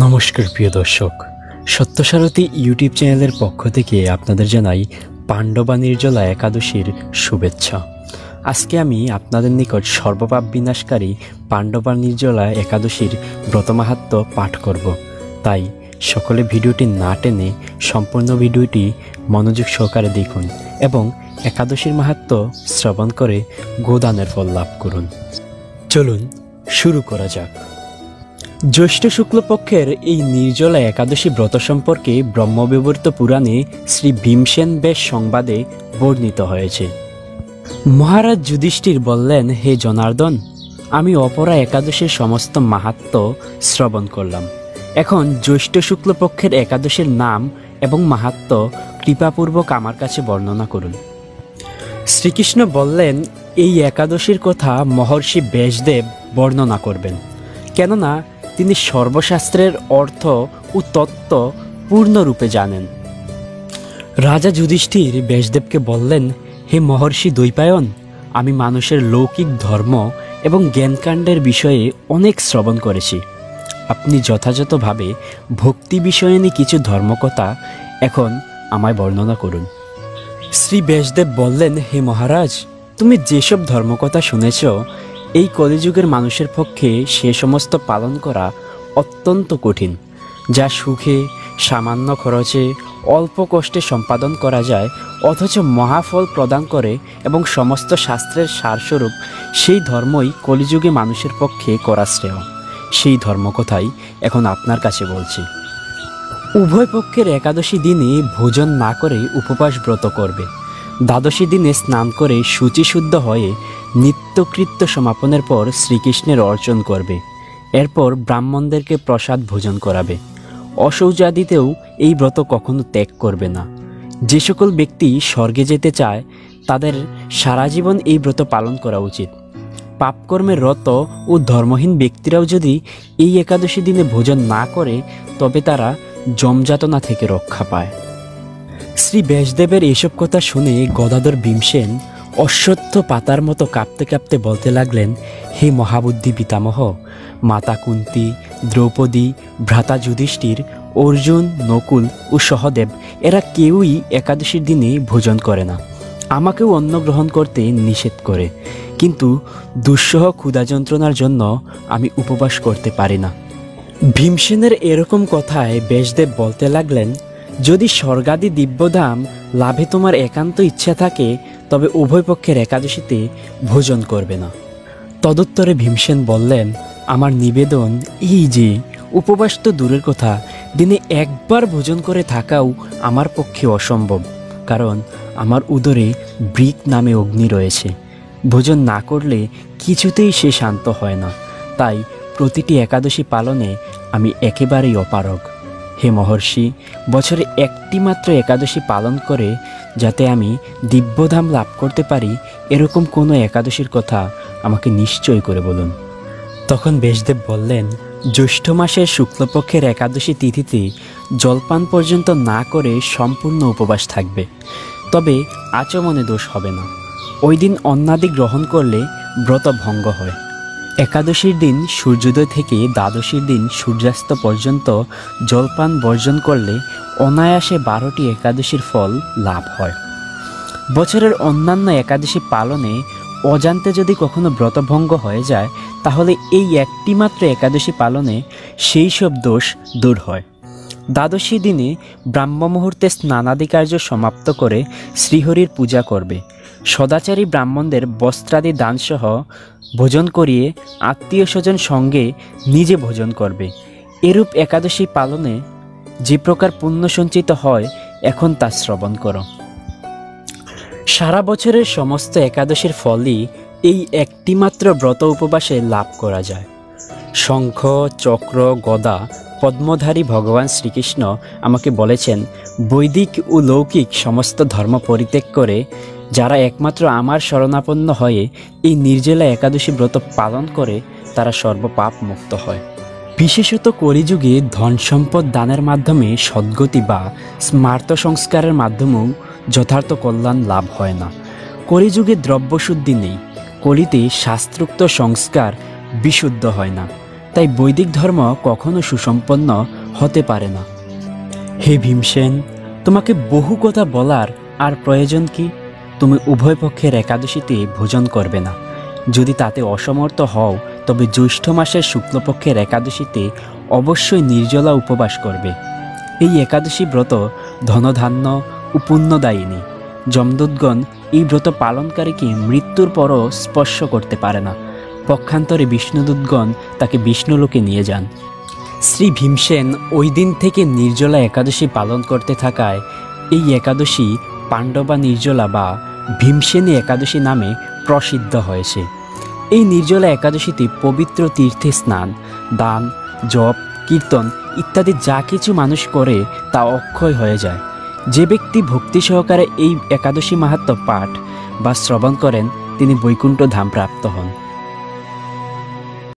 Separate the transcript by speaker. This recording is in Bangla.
Speaker 1: নমস্কার প্রিয় দর্শক, সত্যসারথী ইউটিউব চ্যানেলের পক্ষ থেকে আপনাদের জানাই পাণ্ডবা নির্জলা একাদশীর শুভেচ্ছা। আজকে আমি আপনাদের নিকট সর্বপাপ বিনাশকারী পাণ্ডবা নির্জলা একাদশীর ব্রতমাহাত্ম্য পাঠ করব। তাই সকলে ভিডিওটি না টেনে সম্পূর্ণ ভিডিওটি মনোযোগ সহকারে দেখুন এবং একাদশীর মাহাত্ম্য শ্রবণ করে গোদানের ফল লাভ করুন। চলুন শুরু করা যাক। জ্যৈষ্ঠ শুক্লপক্ষের এই নির্জলা একাদশী ব্রত সম্পর্কে ব্রহ্মবিবর্ত পুরাণে শ্রী ভীমসেন বেশ সংবাদে বর্ণিত হয়েছে। মহারাজ যুধিষ্ঠির বললেন, হে জনার্দন, আমি অপরা একাদশীর সমস্ত মাহাত্ম্য শ্রবণ করলাম। এখন জ্যৈষ্ঠ শুক্লপক্ষের একাদশীর নাম এবং মাহাত্ম্য কৃপাপূর্বক আমার কাছে বর্ণনা করুন। শ্রীকৃষ্ণ বললেন, এই একাদশীর কথা মহর্ষি ব্যাসদেব বর্ণনা করবেন, কেননা তিনি সর্বশাস্ত্রের অর্থ ও তত্ত্ব পূর্ণরূপে জানেন। রাজা যুধিষ্ঠির ব্যাসদেবকে বললেন, হে মহর্ষি দ্বৈপায়ন, আমি মানুষের লৌকিক ধর্ম এবং জ্ঞানকাণ্ডের বিষয়ে অনেক শ্রবণ করেছি। আপনি যথাযথভাবে ভক্তি বিষয়ে নিয়ে কিছু ধর্মকথা এখন আমায় বর্ণনা করুন। শ্রী ব্যাসদেব বললেন, হে মহারাজ, তুমি যেসব ধর্মকথা শুনেছ, এই কলিযুগের মানুষের পক্ষে সে সমস্ত পালন করা অত্যন্ত কঠিন, যা সুখে সামান্য খরচে অল্প কষ্টে সম্পাদন করা যায়, অথচ মহাফল প্রদান করে এবং সমস্ত শাস্ত্রের সারস্বরূপ সেই ধর্মই কলিযুগে মানুষের পক্ষে করা শ্রেয়। সেই ধর্মকথাই এখন আপনার কাছে বলছি। উভয় পক্ষের একাদশী দিনে ভোজন না করে উপবাস ব্রত করবে। দ্বাদশী দিনে স্নান করে শুচিশুদ্ধ হয়ে নিত্যকৃত্য সমাপনের পর শ্রীকৃষ্ণের অর্চন করবে। এরপর ব্রাহ্মণদেরকে প্রসাদ ভোজন করাবে। অশৌচাদিতেও এই ব্রত কখনো ত্যাগ করবে না। যে সকল ব্যক্তি স্বর্গে যেতে চায় তাদের সারা জীবন এই ব্রত পালন করা উচিত। পাপকর্মে রত ও ধর্মহীন ব্যক্তিরাও যদি এই একাদশী দিনে ভোজন না করে তবে তারা যমযাতনা থেকে রক্ষা পায়। শ্রী ব্যাসদেবের এসব কথা শুনে গদাধর ভীমসেন অশ্বত্থ পাতার মতো কাঁপতে কাঁপতে বলতে লাগলেন, হে মহাবুদ্ধি পিতামহ, মাতা কুন্তী, দ্রৌপদী, ভ্রাতা যুধিষ্ঠির, অর্জুন, নকুল ও সহদেব এরা কেউই একাদশীর দিনে ভোজন করে না। আমাকেও অন্ন গ্রহণ করতে নিষেধ করে, কিন্তু দুঃসহ ক্ষুধা যন্ত্রণার জন্য আমি উপবাস করতে পারি না। ভীমসেনের এরকম কথায় ব্যাসদেব বলতে লাগলেন, যদি স্বর্গাদি দিব্যধাম লাভে তোমার একান্ত ইচ্ছা থাকে তবে উভয় পক্ষের একাদশীতে ভোজন করবে না। তদুত্তরে ভীমসেন বললেন, আমার নিবেদন এই যে উপবাস তো দূরের কথা, দিনে একবার ভোজন করে থাকাও আমার পক্ষে অসম্ভব, কারণ আমার উদরে বৃক নামে অগ্নি রয়েছে। ভোজন না করলে কিছুতেই সে শান্ত হয় না। তাই প্রতিটি একাদশী পালনে আমি একেবারেই অপারগ। হে মহর্ষি, বছরে একটি মাত্র একাদশী পালন করে যাতে আমি দিব্যধাম লাভ করতে পারি, এরকম কোনো একাদশীর কথা আমাকে নিশ্চয় করে বলুন। তখন ব্যাসদেব বললেন, জ্যৈষ্ঠ মাসের শুক্লপক্ষের একাদশী তিথিতে জলপান পর্যন্ত না করে সম্পূর্ণ উপবাস থাকবে, তবে আচমনে দোষ হবে না। ওই দিন অন্নাদি গ্রহণ করলে ব্রত ভঙ্গ হয়। একাদশীর দিন সূর্যোদয় থেকে দ্বাদশীর দিন সূর্যাস্ত পর্যন্ত জলপান বর্জন করলে অনায়াসে 12টি একাদশীর ফল লাভ হয়। বছরের অন্যান্য একাদশী পালনে অজান্তে যদি কখনো ব্রতভঙ্গ হয়ে যায় তাহলে এই একটি মাত্র একাদশী পালনে সেই সব দোষ দূর হয়। দ্বাদশী দিনে ব্রাহ্ম মুহূর্তে স্নানাদি কার্য সমাপ্ত করে শ্রীহরির পূজা করবে। সদাচারী ব্রাহ্মণদের বস্ত্রাদি দানসহ ভোজন করিয়ে আত্মীয় স্বজন সঙ্গে নিজে ভোজন করবে। এরূপ একাদশী পালনে যে প্রকার পুণ্য সঞ্চিত হয় এখন তা শ্রবণ করো। সারা বছরের সমস্ত একাদশীর ফলই এই একটিমাত্র ব্রত উপবাসে লাভ করা যায়। শঙ্খ, চক্র, গদা পদ্মধারী ভগবান শ্রীকৃষ্ণ আমাকে বলেছেন, বৈদিক ও লৌকিক সমস্ত ধর্ম পরিত্যাগ করে যারা একমাত্র আমার শরণাপন্ন হয়ে এই নির্জলা একাদশী ব্রত পালন করে তারা সর্বপাপ মুক্ত হয়। বিশেষত কলিযুগে ধন সম্পদ দানের মাধ্যমে সদ্গতি বা স্মার্ত সংস্কারের মাধ্যমেও যথার্থ কল্যাণ লাভ হয় না। কলিযুগে দ্রব্যশুদ্ধি নেই, কলিতে শাস্ত্রোক্ত সংস্কার বিশুদ্ধ হয় না। তাই বৈদিক ধর্ম কখনো সুসম্পন্ন হতে পারে না। হে ভীমসেন, তোমাকে বহু কথা বলার আর প্রয়োজন কি? তুমি উভয় পক্ষের একাদশীতে ভোজন করবে না। যদি তাতে অসমর্থ হও তবে জ্যৈষ্ঠ মাসের শুক্লপক্ষের একাদশীতে অবশ্যই নির্জলা উপবাস করবে। এই একাদশী ব্রত ধনধান্য ও পুণ্যদায়িনী। যমদূতগণ এই ব্রত পালনকারীকে মৃত্যুর পরও স্পর্শ করতে পারে না। পক্ষান্তরে বিষ্ণুদূতগণ তাকে বিষ্ণুলোকে নিয়ে যান। শ্রী ভীমসেন ওই দিন থেকে নির্জলা একাদশী পালন করতে থাকায় এই একাদশী পাণ্ডবা নির্জলা বা ভীমসেনী একাদশী নামে প্রসিদ্ধ হয়েছে। এই নির্জলা একাদশীতে পবিত্র তীর্থে স্নান, দান, জপ, কীর্তন ইত্যাদি যা কিছু মানুষ করে তা অক্ষয় হয়ে যায়। যে ব্যক্তি ভক্তি সহকারে এই একাদশী মাহাত্ম্য পাঠ বা শ্রবণ করেন তিনি বৈকুণ্ঠ ধাম প্রাপ্ত হন।